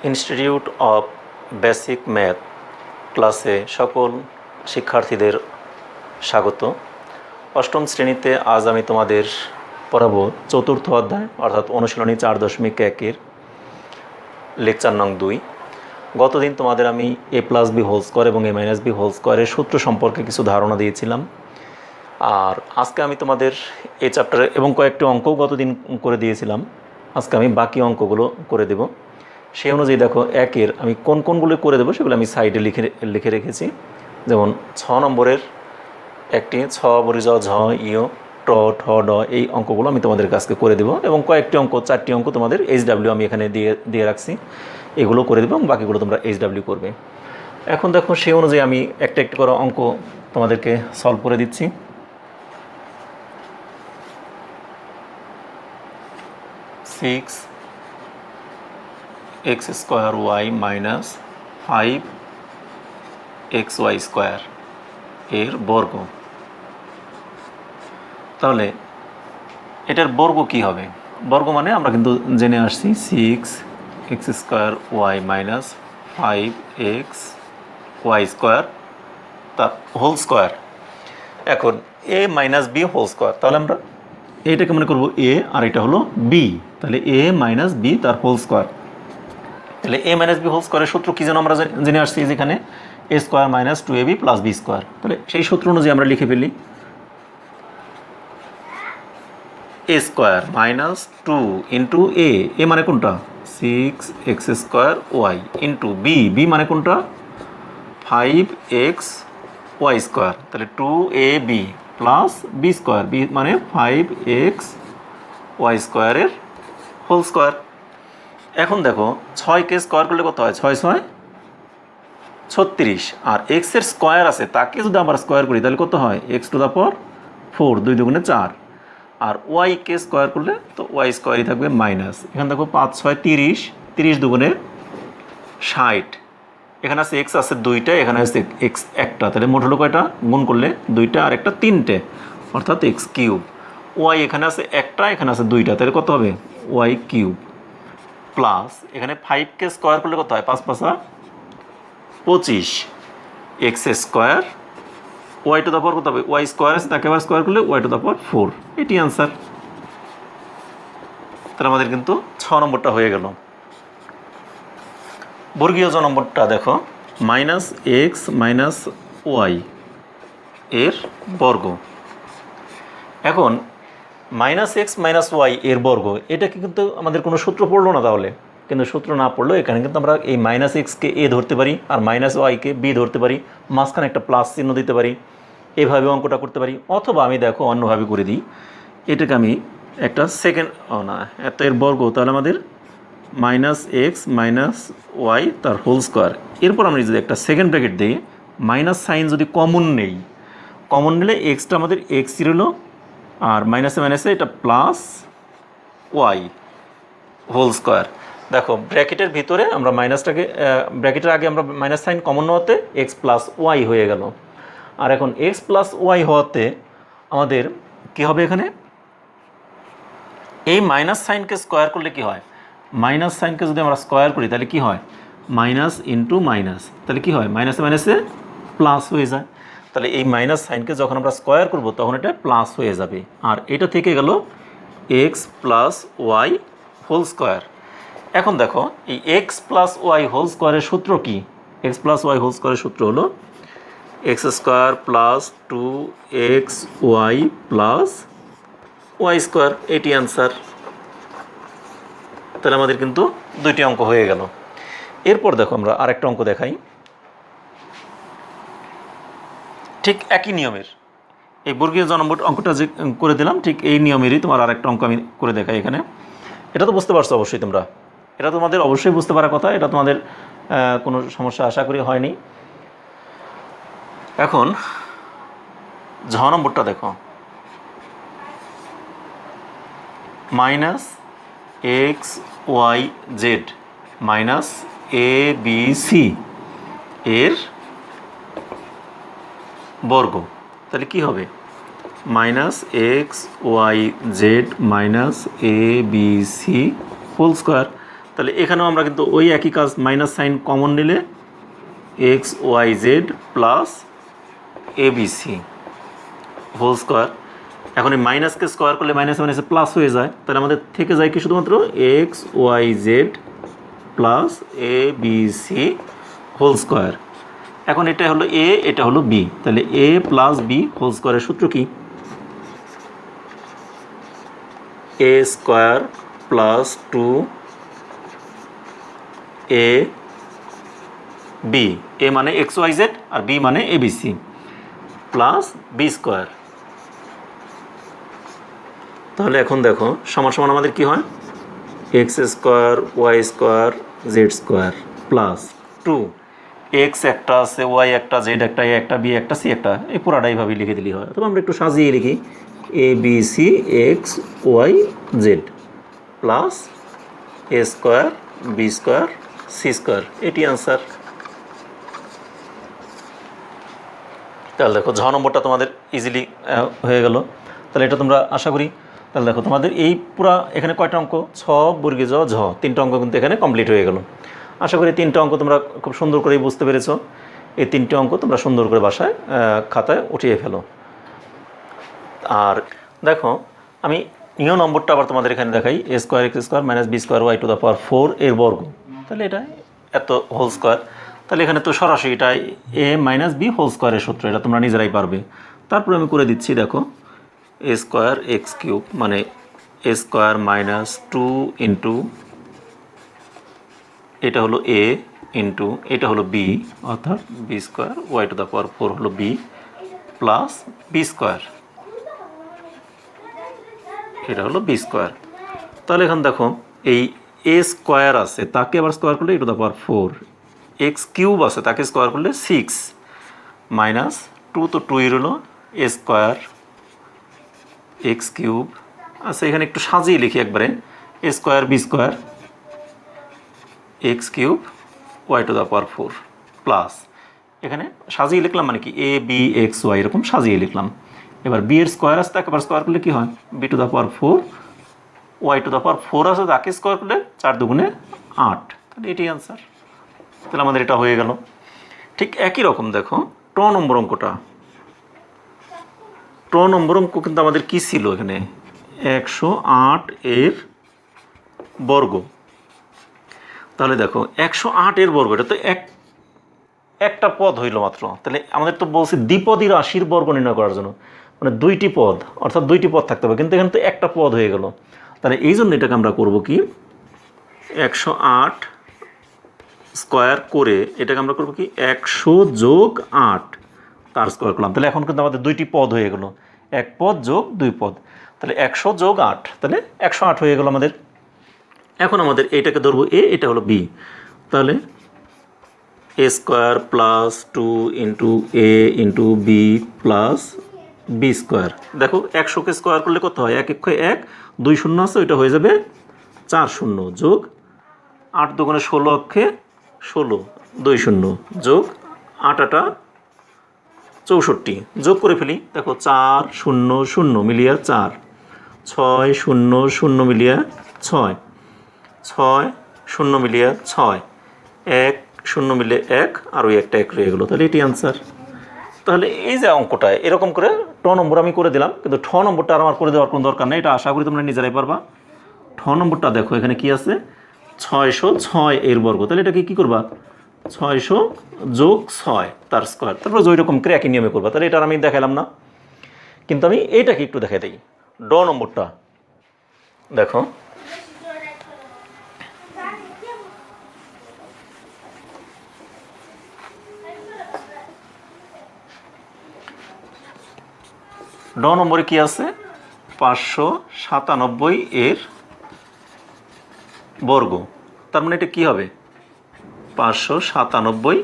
Institute of basic math ক্লাসে সকল শিক্ষার্থীদের স্বাগত। অষ্টম শ্রেণীতে আজ আমি তোমাদের পড়াবো চতুর্থ অধ্যায় অর্থাৎ অনুশীলনী 4.1-এর লেকচার নং 2। গতদিন তোমাদের আমি a+b² এবং a-b² সূত্র সম্পর্কে কিছু ধারণা দিয়েছিলাম। আর আজকে আমি তোমাদের এই চ্যাপ্টারে এবং কয়েকটি অঙ্কও গতদিন করে দিয়েছিলাম, আজকে আমি বাকি অঙ্কগুলো করে দেব। সেই অনুযায়ী দেখো একের আমি কোনগুলো করে দেবো সেগুলো আমি সাইডে লিখে রেখেছি। যেমন 6 নম্বরের একটি 6 বরিজ ঝ ইয় ট ঠ ড এই অঙ্কগুলো আমি তোমাদের কাছকে করে দেবো এবং কয়েকটি অঙ্ক 4টি অঙ্ক তোমাদের HW আমি এখানে দিয়ে রাখছি, এগুলো করে দেবো এবং বাকিগুলো তোমরা HW করবে। এখন দেখো সেই অনুযায়ী আমি একটা করে অঙ্ক তোমাদেরকে সলভ করে দিচ্ছি। x² y - 5xy² এর বর্গ। তাহলে এটার বর্গ কি হবে? বর্গ মানে আমরা কিন্তু জেনে আসছি 6x² y - 5xy² তার হোল স্কোয়ার। এখন a - b হোল স্কোয়ার, তাহলে আমরা এইটাকে মনে করবো a আর এটা হলো b, তাহলে a - b তার হোল স্কোয়ার। তাহলে a - b হোল স্কোয়ারের সূত্র কী যেন আমরা জেনে আসছি, যেখানে a² - 2ab + b²। তাহলে সেই সূত্র অনুযায়ী আমরা লিখে ফেলি a² - 2 ইন্টু a মানে কোনটা 6x² y ইন্টু b মানে কোনটা 5xy², তাহলে 2ab প্লাস b² b মানে 5xy² এর হোল স্কোয়ার। এখন দেখো 6কে স্কোয়ার করলে কত হয়? 6 × 6 = 36, আর x এর স্কোয়ার আছে তাকে যদি আবার স্কোয়ার করি তাহলে কত হয়? x⁴ 4, 2 × 2 = 4, আর y-কে স্কোয়ার করলে তো y² থাকবে মাইনাস। এখানে দেখো 5 × 6 = 30, 30 × 2 = 60, এখানে আছে x আছে 2টা, এখানে আছে x একটা, তাহলে মোট হলো কয়টা? গুণ করলে 2টা আর একটা 3টে, অর্থাৎ x³ y এখানে আছে একটা, এখানে আছে 2টা, তাহলে কত হবে? y³ প্লাস এখানে 5কে স্কোয়ার করলে কত হয়? 5 × 5 = 25, x² y⁴ কত হবে? y² আছে তাকে আবার স্কোয়ার করলে y⁴ এটি অ্যান্সার। তাহলে আমাদের কিন্তু 6 নম্বরটা হয়ে গেল। বর্গীয় জ নম্বরটা দেখো -x - y এর বর্গ। এখন -x - y এর বর্গ, এটা কিন্তু আমাদের কোনো সূত্র পড়লো না, তাহলে কিন্তু সূত্র না পড়লেও এখানে কিন্তু আমরা এই -x-কে a ধরতে পারি আর -y-কে b ধরতে পারি, মাঝখানে একটা প্লাস চিহ্ন দিতে পারি, এভাবে অঙ্কটা করতে পারি। অথবা আমি দেখো অন্যভাবে করে দিই, এটাকে আমি একটা সেকেন্ড এত এর বর্গ, তাহলে আমাদের -x - y তার হোল স্কোয়ার। এরপর আমরা যদি একটা সেকেন্ড ব্র্যাকেট দিই, মাইনাস সাইন যদি কমন নেই, কমন নিলে এক্সটা আমাদের x রইল, আর মাইনাসে এটা প্লাস y হোল স্কোয়ার। দেখো ব্র্যাকেটের ভিতরে আমরা ব্র্যাকেটের আগে আমরা মাইনাস সাইন কমন হওয়াতে x + y হয়ে গেল। আর এখন x + y হওয়াতে আমাদের কি হবে? এখানে এই মাইনাস সাইনকে স্কোয়ার করলে কি হয়? মাইনাস সাইনকে যদি আমরা স্কোয়ার করি তাহলে কি হয়? মাইনাস ইন্টু মাইনাস, তাহলে কি হয়? মাইনাসে প্লাস হয়ে যায়। তাহলে এই মাইনাস সাইনকে যখন আমরা স্কোয়ার করব তখন এটা প্লাস হয়ে যাবে, আর এটা থেকে গেল x + y হোল স্কোয়ার। এখন দেখো এই x + y হোল স্কোয়ারের সূত্র কি? x + y হোল স্কোয়ারের সূত্র হলো x² + 2xy + y², এটি অ্যান্সার। তাহলে আমাদের কিন্তু 2টি অঙ্ক হয়ে গেল। এরপর দেখো আমরা আরেকটা অঙ্ক দেখাই, ঠিক একই নিয়মের। এই বর্গীয় জ নম্বর অঙ্কটা যে করে দিলাম, ঠিক এই নিয়মেরই তোমার আরেকটা অঙ্ক আমি করে দেখাই এখানে। এটা তো বুঝতে পারছো অবশ্যই তোমরা, এটা তোমাদের অবশ্যই বুঝতে পারার কথা, এটা তোমাদের কোনো সমস্যা আশা করি হয়নি। এখন ঝ নম্বরটা দেখো, -xyz - abc এর বর্গ। তাহলে কি হবে? -xyz - abc whole square. তাহলে এখানেও আমরা কিন্তু ওই একই কাজ, মাইনাস সাইন কমন নিলে X Y Z plus A B C whole square. এখন এই মাইনাসকে স্কোয়ার করলে মাইনাসে মাইনাসে প্লাস হয়ে যায়, তাহলে আমাদের থেকে যায় কি শুধুমাত্র x Y Z plus A B C whole square. এখন এটা হলো এ, এটা হলো বি, তাহলে এ প্লাস বি হোল স্কোয়ারের সূত্র কি? A square plus 2 A B, A মানে এক্স ওয়াই জেড আর বি মানে A B C plus B square. তাহলে এখন দেখো সমান সমান আমাদের কি হয়? X square Y square Z square plus 2 X একটা আছে, ওয়াই একটা, জেড একটা, এ একটা, বি একটা, সি একটা, এই পুরাটাই ভাবে লিখে দিলেই হয়। তবে আমরা একটু সাজিয়ে লিখি A B C X Y Z plus A square B square C square, এটি আনসার। তাহলে দেখো ঝ নম্বরটা তোমাদের ইজিলি হয়ে গেল। তাহলে এটা তোমরা আশা করি, তাহলে দেখো তোমাদের এই পুরা এখানে কয়টা অঙ্ক? ছ বর্গে জ ঝ, 3টা অঙ্ক কিন্তু এখানে কমপ্লিট হয়ে গেল। আশা করি 3টা অঙ্ক তোমরা খুব সুন্দর করেই বুঝতে পেরেছো। এই 3টে অঙ্ক তোমরা সুন্দর করে বাসায় খাতায় উঠিয়ে ফেলো। আর দেখো আমি নিয় নম্বরটা আবার তোমাদের এখানে দেখাই, A square X square minus B square Y to the power 4 এর বর্গ। তাহলে এটা এত হোল স্কোয়ার। তাহলে এখানে তো সরাসরি এটা এ মাইনাস বি হোল স্কোয়ারের সূত্র, এটা তোমরা নিজেরাই পারবে। তারপরে আমি করে দিচ্ছি, দেখো এ স্কোয়ার এক্স কিউব মানে এ স্কোয়ার মাইনাস 2 ইন্টু এটা হলো এ ইন্টু এটা হলো বি, অর্থাৎ B square Y to the power 4 হলো বি প্লাস বি স্কোয়ার, এটা হলো বি স্কোয়ার। তাহলে এখন দেখো এই এ স্কোয়ার আছে, তাকে আবার স্কোয়ার করলে A to the power 4, X cube আছে তাকে স্কোয়ার করলে 6 মাইনাস 2 তো 2 হলো এ স্কোয়ার এক্স কিউব। আচ্ছা এখানে একটু সাজিয়ে লিখি একবারে, A square B square X cube Y to the power 4 plus, এখানে সাজিয়ে লিখলাম মানে কি এ বি এক্স ওয়াই এরকম সাজিয়ে লিখলাম। এবার বি এর স্কোয়ার আছে তাকে আবার স্কোয়ার করলে কী হয়? B to the power 4 Y to the power 4 আছে তাকে স্কোয়ার করলে 4 দুগুণে 8, তাহলে এটাই আনসার। তাহলে আমাদের এটা হয়ে গেল। ঠিক একই রকম দেখো ট নম্বর অঙ্কটা, ট নম্বর অঙ্ক কিন্তু আমাদের কী ছিল এখানে? 108 এর বর্গ। তাহলে দেখো 108 এর বর্গ, এটা তো একটা পদ হইল মাত্র। তাহলে আমাদের তো বলছে দ্বিপদী রাশির বর্গ নির্ণয় করার জন্য, মানে 2টি পদ, অর্থাৎ 2টি পদ থাকতে হবে, কিন্তু এখানে তো একটা পদ হয়ে গেল। তাহলে এই জন্য এটাকে আমরা করব কি 108 স্কোয়ার করে এটাকে আমরা করব কি 100 যোগ 8 তার স্কোয়ার করলাম। তাহলে এখন কিন্তু আমাদের 2টি পদ হয়ে গেল, এক পদ যোগ 2 পদ, তাহলে 100 যোগ 8, তাহলে 108 হয়ে গেল আমাদের। এখন আমাদের এইটাকে ধরবো এ, এটা হলো বি, তাহলে A square plus 2 into A into B plus B square. দেখো 100কে স্কোয়ার করলে কত হয়? 1 1 1, 2 শূন্য আছে ওইটা হয়ে যাবে 4 শূন্য, যোগ 8 দুগুণে 16 অক্ষে 16, 2 শূন্য যোগ 8 8 64, যোগ করে ফেলি। দেখো 4 0 0 মিলিয়ে 4, 6 0 0 মিলিয়ে 6, 6 0 মিলিয়ে 6, 1 0 মিলে 1 আর ওই একটা 1 রয়ে গেলো, তাহলে এটি আনসার। তাহলে এই যে অঙ্কটা এরকম করে ঠ নম্বর আমি করে দিলাম, কিন্তু ঠ নম্বরটা আর আমার করে দেওয়ার কোনো দরকার নেই, এটা আশা করি তোমরা নিজেরাই পারবা। ঠ নম্বরটা দেখো এখানে কি আছে? 606 এর বর্গ, তাহলে এটাকে কী করবা? 600 যোগ 6 তার স্কোয়ার, তারপরে ওই রকম করে একই নিয়মে করবা। তাহলে এটা আমি দেখালাম না, কিন্তু আমি এইটাকে একটু দেখাই দিই। ড নম্বরটা দেখো, ড নম্বরে কি আছে? 597 এর বর্গ, তার মানে এটা কী হবে? 597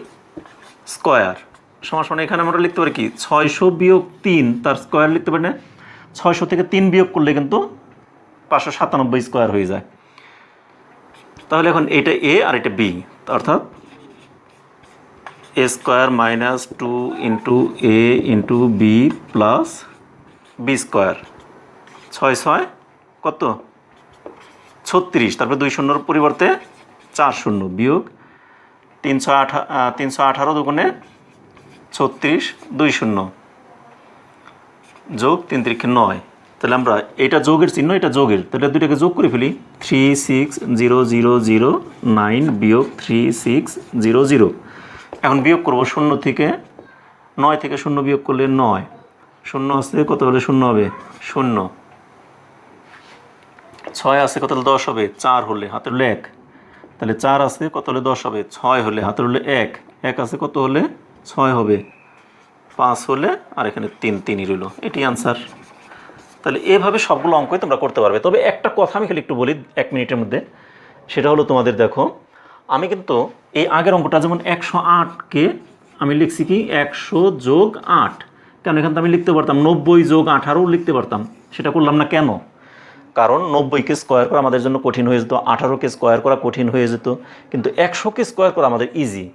স্কোয়ার সমান সমান, এখানে আমরা লিখতে পারি কি 600 বিয়োগ 3 তার স্কোয়ার লিখতে পারি না? 600 থেকে 3 বিয়োগ করলে কিন্তু 597 স্কোয়ার হয়ে যায়। তাহলে এখন এটা এ আর এটা বি, অর্থাৎ A square minus 2 into A into B plus B square, 6 6 কত? 36, তারপরে 2 শূন্যর পরিবর্তে 4 শূন্য বিয়োগ 318 দুগুণে 36 2 শূন্য যোগ 3 3 9। তাহলে আমরা এটা যোগের চিহ্ন, এটা যোগের, তাহলে দুইটাকে যোগ করে ফেলি। 36009 বিয়োগ 3600। এখন বিয়োগ করব 0 থেকে 9 থেকে 0 বিয়োগ করলে 9, 0 আসছে কত হলে 0 হবে 0, 6 আসছে কত হলে 10 হবে 4 হলে হাতের হলে 1, তাহলে 4 আসছে কত হলে 10 হবে 6 হলে হাতের হলে 1, 1 আসছে কত হলে 6 হবে 5 হলে, আর এখানে 3 3ই রইল, এটি আনসার। তাহলে এভাবে সবগুলো অঙ্কই তোমরা করতে পারবে। তবে একটা কথা আমি খালি একটু বলি 1 মিনিটের মধ্যে, সেটা হলো তোমাদের দেখো, আমি কিন্তু এই আগের অঙ্কটা যেমন 108কে আমি লিখছি কি 100 যোগ 8, কেন এখান থেকে আমি লিখতে পারতাম 90 যোগ 18 লিখতে পারতাম, সেটা করলাম না কেন? কারণ 90কে স্কোয়ার করা আমাদের জন্য কঠিন হয়ে যেত, 18কে স্কোয়ার করা কঠিন হয়ে যেত, কিন্তু 100কে স্কোয়ার করা আমাদের ইজি।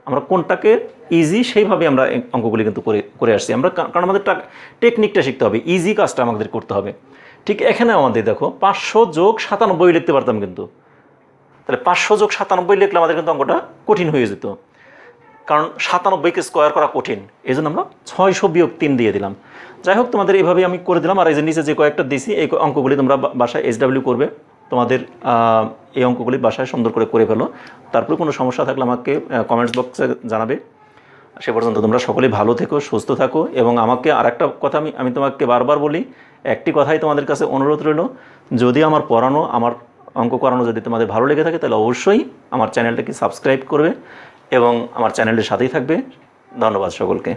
আমরা কোনটাকে ইজি সেইভাবে আমরা অঙ্কগুলি কিন্তু করে আসছি আমরা, কারণ আমাদের টেকনিকটা শিখতে হবে, ইজি কাজটা আমাদের করতে হবে। ঠিক এখানে আমাদের দেখো 500 যোগ 97 লিখতে পারতাম, কিন্তু তাহলে 500 যোগ 97 লিখলে আমাদের কিন্তু অঙ্কটা কঠিন হয়ে যেত, কারণ 97কে স্কোয়ার করা কঠিন, এই জন্য আমরা 600 বিয়োগ 3 দিয়ে দিলাম। যাই হোক, তোমাদের এইভাবে আমি করে দিলাম। আর এই যে নিচে যে কয়েকটা দিয়েছি এই অঙ্কগুলি তোমরা বাসায় SW করবে, তোমাদের এই অঙ্কগুলি বাসায় সুন্দর করে ফেলো। তারপরে কোনো সমস্যা থাকলে আমাকে কমেন্টস বক্সে জানাবে। সে পর্যন্ত তোমরা সকলেই ভালো থেকো, সুস্থ থাকো। এবং আমাকে আর একটা কথা আমি তোমাকে বারবার বলি, একটি কথাই তোমাদের কাছে অনুরোধ রইল, যদি আমার পড়ানো, আমার অঙ্ক করানো যদি তোমাদের ভালো লেগে থাকে, তাহলে অবশ্যই আমার চ্যানেলটাকে সাবস্ক্রাইব করবে এবং আমার চ্যানেলের সাথেই থাকবে। ধন্যবাদ সকলকে।